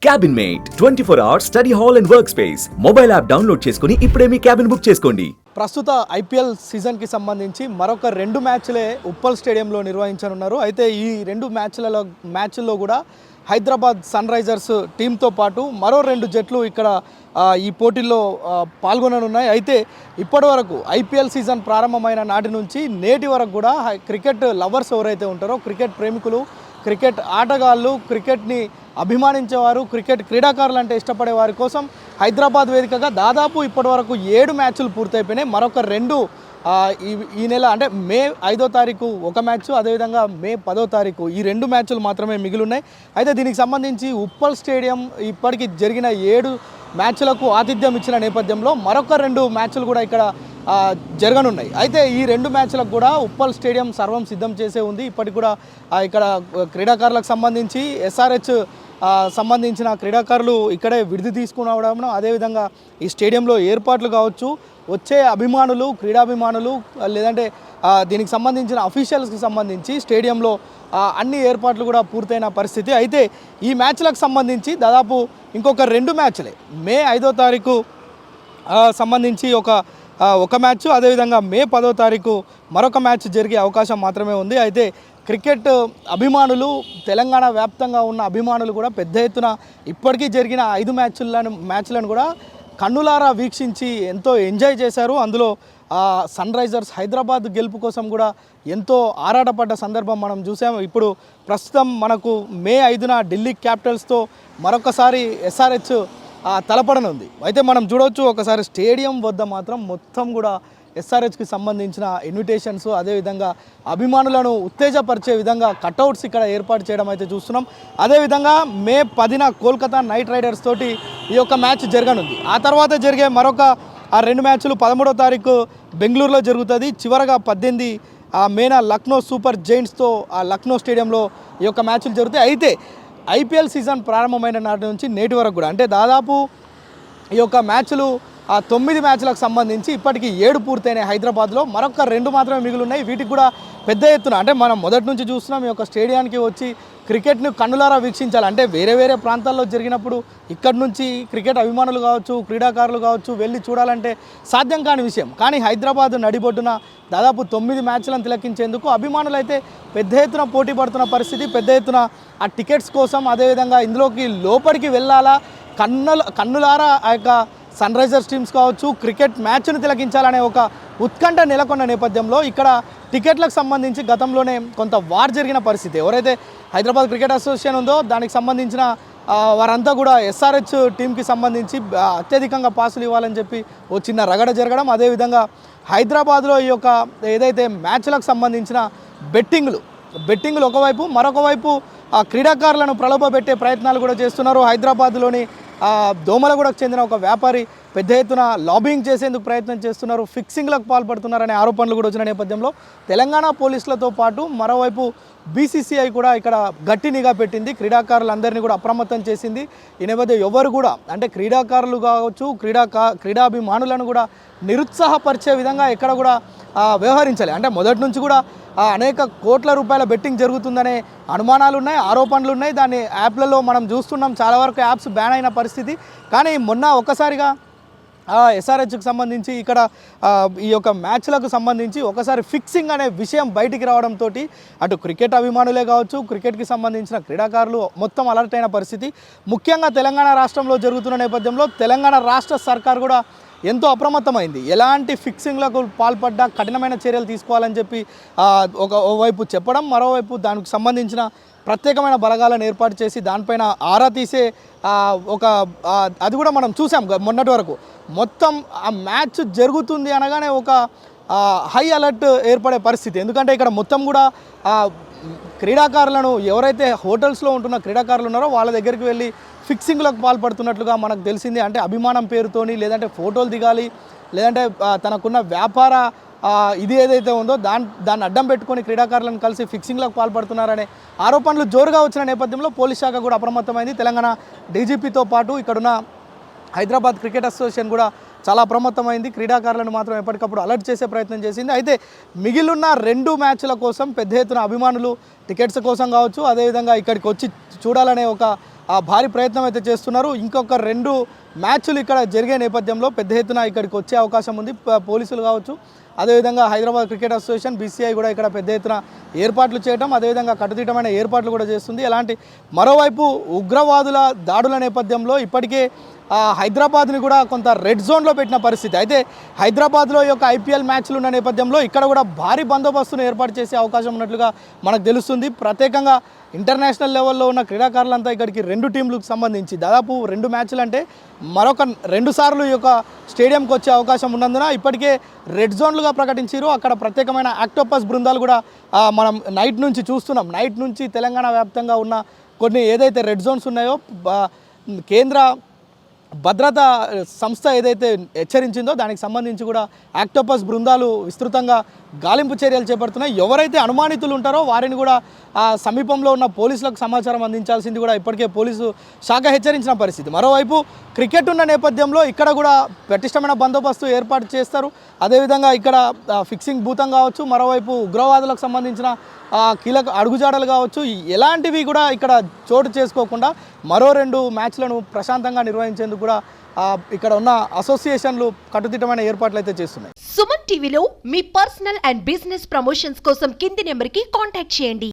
Cabin mate 24 hours study hall and work space mobile app download చేసుకుని ఇప్పుడే మీ cabin book చేసుకోండి. ప్రస్తుత IPL సీజన్కి సంబంధించి మరొక 2 మ్యాచ్లే ఉప్పల్ స్టేడియంలో నిర్వహించనున్నారు. అయితే ఈ 2 మ్యాచ్ల్లో కూడా హైదరాబాద్ సన్ రైజర్స్ టీంతో పాటు మరో 2 జట్లు ఇక్కడ ఈ పోటీల్లో పాల్గొననున్నాయి. అయితే ఇప్పటివరకు ఐపీఎల్ సీజన్ ప్రారంభమైన నాటి నుంచి నేటి వరకు కూడా క్రికెట్ లవర్స్ ఎవరైతే ఉంటారో, క్రికెట్ ప్రేమికులు, క్రికెట్ ఆటగాళ్ళు, క్రికెట్ని అభిమానించేవారు, క్రికెట్ క్రీడాకారులు అంటే ఇష్టపడే వారి కోసం హైదరాబాద్ వేదికగా దాదాపు ఇప్పటివరకు 7 మ్యాచ్లు పూర్తయిపోయినాయి. మరొక 2 ఈ నెల అంటే మే 5వ తారీఖు ఒక మ్యాచ్, అదేవిధంగా మే 10వ తారీఖు ఈ 2 మ్యాచ్లు మాత్రమే మిగిలి ఉన్నాయి. అయితే దీనికి సంబంధించి ఉప్పల్ స్టేడియం ఇప్పటికి జరిగిన 7 మ్యాచ్లకు ఆతిథ్యం ఇచ్చిన నేపథ్యంలో మరొక 2 మ్యాచ్లు కూడా ఇక్కడ జరగనున్నాయి. అయితే ఈ 2 మ్యాచ్లకు కూడా ఉప్పల్ స్టేడియం సర్వం సిద్ధం చేసే ఉంది. ఇప్పటికి కూడా ఇక్కడ క్రీడాకారులకు సంబంధించి ఎస్ఆర్హెచ్ సంబంధించిన క్రీడాకారులు ఇక్కడే విడిది తీసుకురావడం, అదేవిధంగా ఈ స్టేడియంలో ఏర్పాట్లు కావచ్చు, వచ్చే అభిమానులు, క్రీడాభిమానులు, లేదంటే దీనికి సంబంధించిన అఫీషియల్స్కి సంబంధించి స్టేడియంలో అన్ని ఏర్పాట్లు కూడా పూర్తయిన పరిస్థితి. అయితే ఈ మ్యాచ్లకు సంబంధించి దాదాపు ఇంకొక 2 మ్యాచ్లే మే 5వ తారీఖు సంబంధించి ఒక మ్యాచ్, అదేవిధంగా మే 10వ తారీఖు మరొక మ్యాచ్ జరిగే అవకాశం మాత్రమే ఉంది. అయితే క్రికెట్ అభిమానులు, తెలంగాణ వ్యాప్తంగా ఉన్న అభిమానులు కూడా పెద్ద ఎత్తున ఇప్పటికీ జరిగిన 5 మ్యాచ్లను కూడా కన్నులారా వీక్షించి ఎంతో ఎంజాయ్ చేశారు. అందులో సన్ రైజర్స్ హైదరాబాద్ గెలుపు కోసం కూడా ఎంతో ఆరాటపడ్డ సందర్భం మనం చూసాము. ఇప్పుడు ప్రస్తుతం మనకు మే 5న ఢిల్లీ క్యాపిటల్స్తో మరొకసారి ఎస్ఆర్హెచ్ తలపడనుంది. అయితే మనం చూడవచ్చు, ఒకసారి స్టేడియం వద్ద మాత్రం మొత్తం కూడా ఎస్ఆర్హెచ్కి సంబంధించిన ఇన్విటేషన్స్, అదేవిధంగా అభిమానులను ఉత్తేజపరిచే విధంగా కట్అవుట్స్ ఇక్కడ ఏర్పాటు చేయడం అయితే చూస్తున్నాం. అదేవిధంగా మే 10న కోల్కతా నైట్ రైడర్స్ తోటి ఈ యొక్క మ్యాచ్ జరగనుంది. ఆ తర్వాత జరిగే మరొక 2 మ్యాచ్లు 13వ తారీఖు బెంగళూరులో జరుగుతుంది. చివరగా 18 మేన లక్నో సూపర్ జైంట్స్తో లక్నో స్టేడియంలో ఈ యొక్క మ్యాచ్లు జరుగుతాయి. అయితే ఐపీఎల్ సీజన్ ప్రారంభమైన నాటి నుంచి నేటి వరకు కూడా అంటే దాదాపు ఈ యొక్క మ్యాచ్లు 9 మ్యాచ్లకు సంబంధించి ఇప్పటికీ 7 పూర్తయినాయి హైదరాబాద్లో. మరొక 2 మాత్రమే మిగిలి ఉన్నాయి. వీటికి కూడా పెద్ద ఎత్తున అంటే మనం మొదటి నుంచి చూస్తున్నాం, ఈ యొక్క స్టేడియానికి వచ్చి క్రికెట్ను కన్నులారా వీక్షించాలి. అంటే వేరే ప్రాంతాల్లో జరిగినప్పుడు ఇక్కడి నుంచి క్రికెట్ అభిమానులు కావచ్చు, క్రీడాకారులు కావచ్చు వెళ్ళి చూడాలంటే సాధ్యం కాని విషయం. కానీ హైదరాబాద్ నడిబొడ్డున దాదాపు 9 మ్యాచ్లను తిలకించేందుకు అభిమానులు అయితే పెద్ద ఎత్తున పోటీ పడుతున్న పరిస్థితి. పెద్ద ఎత్తున ఆ టికెట్స్ కోసం, అదేవిధంగా ఇందులోకి లోపలికి వెళ్ళాలా, కన్నులారా ఆ యొక్క సన్ రైజర్స్ టీమ్స్ కావచ్చు క్రికెట్ మ్యాచ్ను తిలకించాలనే ఒక ఉత్కంఠ నెలకొన్న నేపథ్యంలో ఇక్కడ టికెట్లకు సంబంధించి గతంలోనే కొంత వార్ జరిగిన పరిస్థితి. ఎవరైతే హైదరాబాద్ క్రికెట్ అసోసియేషన్ ఉందో దానికి సంబంధించిన వారంతా కూడా ఎస్ఆర్హెచ్ టీంకి సంబంధించి అత్యధికంగా పాసులు ఇవ్వాలని చెప్పి ఓ చిన్న రగడ జరగడం, అదేవిధంగా హైదరాబాద్లో ఈ యొక్క ఏదైతే మ్యాచ్లకు సంబంధించిన బెట్టింగ్లు ఒకవైపు, మరొక వైపు క్రీడాకారులను ప్రలోభపెట్టే ప్రయత్నాలు కూడా చేస్తున్నారు. హైదరాబాద్లోని దోమలగూడకు చెందిన ఒక వ్యాపారి పెద్ద ఎత్తున లాబింగ్ చేసేందుకు ప్రయత్నం చేస్తున్నారు, ఫిక్సింగ్లకు పాల్పడుతున్నారనే ఆరోపణలు కూడా వచ్చిన నేపథ్యంలో తెలంగాణ పోలీసులతో పాటు మరోవైపు బీసీసీఐ కూడా ఇక్కడ గట్టి నిఘా పెట్టింది. క్రీడాకారులందరినీ కూడా అప్రమత్తం చేసింది. ఈ నేపథ్యం ఎవరు కూడా అంటే క్రీడాకారులు కావచ్చు, క్రీడాభిమానులను కూడా నిరుత్సాహపరిచే విధంగా ఎక్కడ కూడా వ్యవహరించాలి. అంటే మొదటి నుంచి కూడా అనేక కోట్ల రూపాయల బెట్టింగ్ జరుగుతుందనే అనుమానాలు ఉన్నాయి, ఆరోపణలు ఉన్నాయి. దాన్ని యాప్లలో మనం చూస్తున్నాం, చాలా వరకు యాప్స్ బ్యాన్ అయిన పరిస్థితి. కానీ మొన్న ఒక్కసారిగా ఎస్ఆర్హెచ్కి సంబంధించి ఇక్కడ ఈ యొక్క మ్యాచ్లకు సంబంధించి ఒకసారి ఫిక్సింగ్ అనే విషయం బయటికి రావడంతో అటు క్రికెట్ అభిమానులే కావచ్చు, క్రికెట్కి సంబంధించిన క్రీడాకారులు మొత్తం అలర్ట్ అయిన పరిస్థితి. ముఖ్యంగా తెలంగాణ రాష్ట్రంలో జరుగుతున్న నేపథ్యంలో తెలంగాణ రాష్ట్ర సర్కార్ కూడా ఎంతో అప్రమత్తమైంది. ఎలాంటి ఫిక్సింగ్లకు పాల్పడ్డా కఠినమైన చర్యలు తీసుకోవాలని చెప్పి ఓవైపు చెప్పడం, మరోవైపు దానికి సంబంధించిన ప్రత్యేకమైన బలగాలను ఏర్పాటు చేసి దానిపైన ఆరా తీసే అది కూడా మనం చూసాం. మొన్నటి వరకు మొత్తం ఆ మ్యాచ్ జరుగుతుంది అనగానే ఒక హై అలర్ట్ ఏర్పడే పరిస్థితి. ఎందుకంటే ఇక్కడ మొత్తం కూడా క్రీడాకారులను, ఎవరైతే హోటల్స్లో ఉంటున్న క్రీడాకారులు ఉన్నారో వాళ్ళ దగ్గరికి వెళ్ళి ఫిక్సింగ్లకు పాల్పడుతున్నట్లుగా మనకు తెలిసింది. అంటే అభిమానం పేరుతోని, లేదంటే ఫోటోలు దిగాలి, లేదంటే తనకున్న వ్యాపార ఇది ఏదైతే ఉందో దాన్ని అడ్డం పెట్టుకొని క్రీడాకారులను కలిసి ఫిక్సింగ్లకు పాల్పడుతున్నారనే ఆరోపణలు జోరుగా వచ్చిన నేపథ్యంలో పోలీస్ శాఖ కూడా అప్రమత్తమైంది. తెలంగాణ డీజీపీతో పాటు ఇక్కడున్న హైదరాబాద్ క్రికెట్ అసోసియేషన్ కూడా చాలా అప్రమత్తమైంది. క్రీడాకారులను మాత్రం ఎప్పటికప్పుడు అలర్ట్ చేసే ప్రయత్నం చేసింది. అయితే మిగిలిన 2 మ్యాచ్ల కోసం పెద్ద ఎత్తున అభిమానులు టికెట్స్ కోసం కావచ్చు, అదేవిధంగా ఇక్కడికి వచ్చి చూడాలనే ఒక భారీ ప్రయత్నం అయితే చేస్తున్నారు. ఇంకొక 2 మ్యాచ్లు ఇక్కడ జరిగే నేపథ్యంలో పెద్ద ఎత్తున ఇక్కడికి వచ్చే అవకాశం ఉంది. పోలీసులు కావచ్చు, అదేవిధంగా హైదరాబాద్ క్రికెట్ అసోసియేషన్ BCI కూడా ఇక్కడ పెద్ద ఎత్తున ఏర్పాట్లు చేయడం, అదేవిధంగా కట్టుదిట్టమైన ఏర్పాట్లు కూడా చేస్తుంది. ఎలాంటి మరోవైపు ఉగ్రవాదుల దాడుల నేపథ్యంలో ఇప్పటికే హైదరాబాద్ని కూడా కొంత రెడ్ జోన్లో పెట్టిన పరిస్థితి. అయితే హైదరాబాద్లో ఈ యొక్క IPL మ్యాచ్లు ఉన్న నేపథ్యంలో ఇక్కడ కూడా భారీ బందోబస్తును ఏర్పాటు చేసే అవకాశం ఉన్నట్లుగా మనకు తెలుస్తుంది. ప్రత్యేకంగా ఇంటర్నేషనల్ లెవెల్లో ఉన్న క్రీడాకారులంతా ఇక్కడికి 2 టీంలకు సంబంధించి దాదాపు 2 మ్యాచ్లు అంటే మరొక 2 సార్లు ఈ యొక్క స్టేడియంకి వచ్చే అవకాశం ఉన్నందున ఇప్పటికే రెడ్ జోన్లుగా ప్రకటించారు. అక్కడ ప్రత్యేకమైన ఆక్టోపస్ బృందాలు కూడా మనం నైట్ నుంచి చూస్తున్నాం. నైట్ నుంచి తెలంగాణ వ్యాప్తంగా ఉన్న కొన్ని ఏదైతే రెడ్ జోన్స్ ఉన్నాయో కేంద్ర భద్రతా సంస్థ ఏదైతే హెచ్చరించిందో దానికి సంబంధించి కూడా ఆక్టోపస్ బృందాలు విస్తృతంగా గాలింపు చర్యలు చేపడుతున్నాయి. ఎవరైతే అనుమానితులు ఉంటారో వారిని కూడా సమీపంలో ఉన్న పోలీసులకు సమాచారం అందించాల్సింది కూడా ఇప్పటికే పోలీసు శాఖ హెచ్చరించిన పరిస్థితి. మరోవైపు క్రికెట్ ఉన్న నేపథ్యంలో ఇక్కడ కూడా పటిష్టమైన బందోబస్తు ఏర్పాటు చేస్తారు. అదేవిధంగా ఇక్కడ ఫిక్సింగ్ భూతం కావచ్చు, మరోవైపు ఉగ్రవాదులకు సంబంధించిన కీలక అడుగుజాడలు కావచ్చు, ఎలాంటివి కూడా ఇక్కడ చోటు చేసుకోకుండా మరో 2 మ్యాచ్లను ప్రశాంతంగా నిర్వహించేందుకు కూడా ఇక్కడ ఉన్న అసోసియేషన్లు కట్టుదిట్టమైన ఏర్పాట్లు అయితే చేస్తున్నాయి. సుమన్ టీవీలో మీ పర్సనల్ అండ్ బిజినెస్ ప్రమోషన్స్ కోసం కింది నెంబర్కి కాంటాక్ట్ చేయండి.